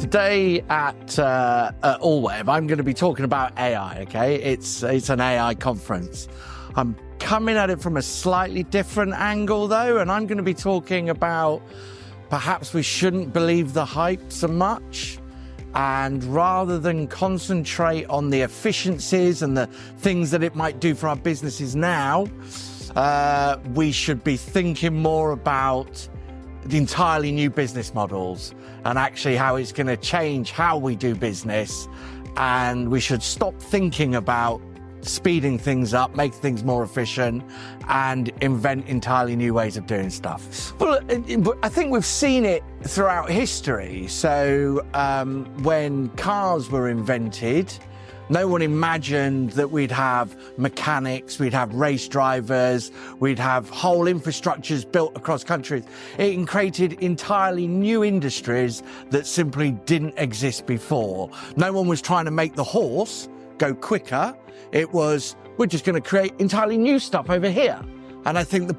Today at AllWeb, I'm going to be talking about AI, okay? It's an AI conference. I'm coming at it from a slightly different angle though, and I'm going to be talking about perhaps we shouldn't believe the hype so much, and rather than concentrate on the efficiencies and the things that it might do for our businesses now, we should be thinking more about the entirely new business models and actually how it's going to change how we do business. And we should stop thinking about speeding things up, make things more efficient, and invent entirely new ways of doing stuff. Well, I think we've seen it throughout history. So when cars were invented, no one imagined that we'd have mechanics, we'd have race drivers, we'd have whole infrastructures built across countries. It created entirely new industries that simply didn't exist before. No one was trying to make the horse go quicker. It was, we're just going to create entirely new stuff over here. And I think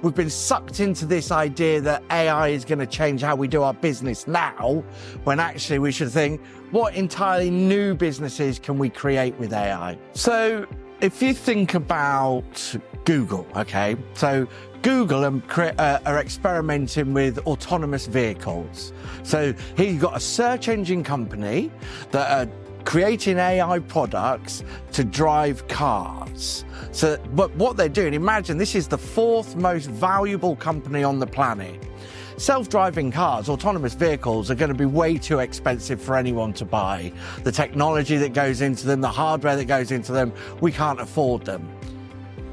we've been sucked into this idea that AI is going to change how we do our business now, when actually we should think, what entirely new businesses can we create with AI? So if you think about Google, okay, so Google are experimenting with autonomous vehicles. So here you've got a search engine company that are creating AI products to drive cars. So, but what they're doing, imagine this is the fourth most valuable company on the planet. Self-driving cars, autonomous vehicles are going to be way too expensive for anyone to buy. The technology that goes into them, the hardware that goes into them, we can't afford them.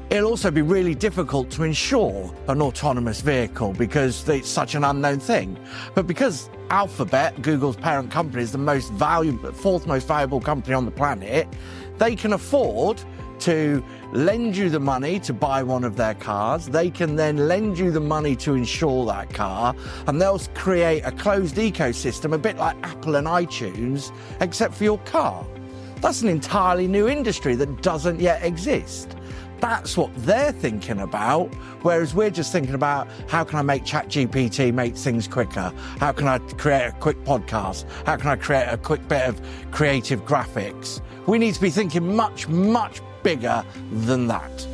It'll also be really difficult to insure an autonomous vehicle because it's such an unknown thing. But because Alphabet, Google's parent company, is the fourth most valuable company on the planet, they can afford to lend you the money to buy one of their cars. They can then lend you the money to insure that car, and they'll create a closed ecosystem, a bit like Apple and iTunes, except for your car. That's an entirely new industry that doesn't yet exist. That's what they're thinking about, whereas we're just thinking about how can I make ChatGPT make things quicker? How can I create a quick podcast? How can I create a quick bit of creative graphics? We need to be thinking much, much bigger than that.